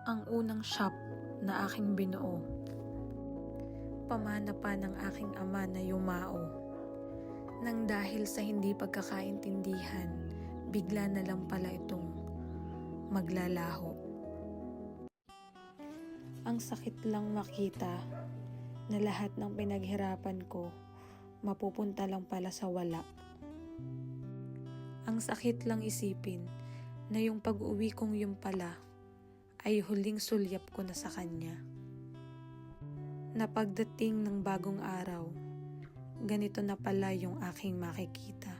Ang unang shop na aking binuo. Pamana pa ng aking ama na yumao. Nang dahil sa hindi pagkakaintindihan, bigla na lang pala itong maglalaho. Ang sakit lang makita na lahat ng pinaghirapan ko mapupunta lang pala sa wala. Ang sakit lang isipin na yung pag-uwi kong yung pala ay huling sulyap ko na sa kanya. Na pagdating ng bagong araw, ganito na pala yung aking makikita.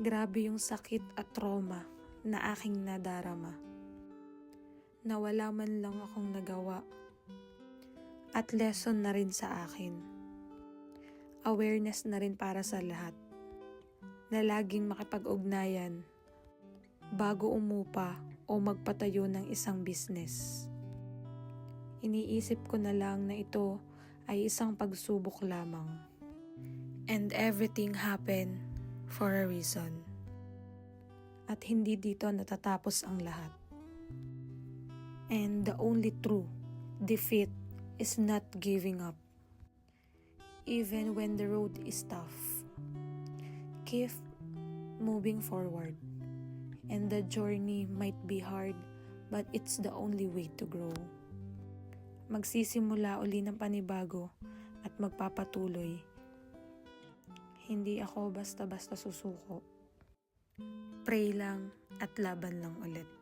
Grabe yung sakit at trauma na aking nadarama. Na wala man lang akong nagawa. At lesson na rin sa akin. Awareness na rin para sa lahat. Na laging makipag-ugnayan bago umupa o magpatayo ng isang business. Iniisip ko na lang na ito ay isang pagsubok lamang. And everything happened for a reason. At hindi dito natatapos ang lahat. And the only true defeat is not giving up. Even when the road is tough. Keep moving forward. And the journey might be hard, but it's the only way to grow. Magsisimula uli ng panibago at magpapatuloy. Hindi ako basta-basta susuko. Pray lang at laban lang ulit.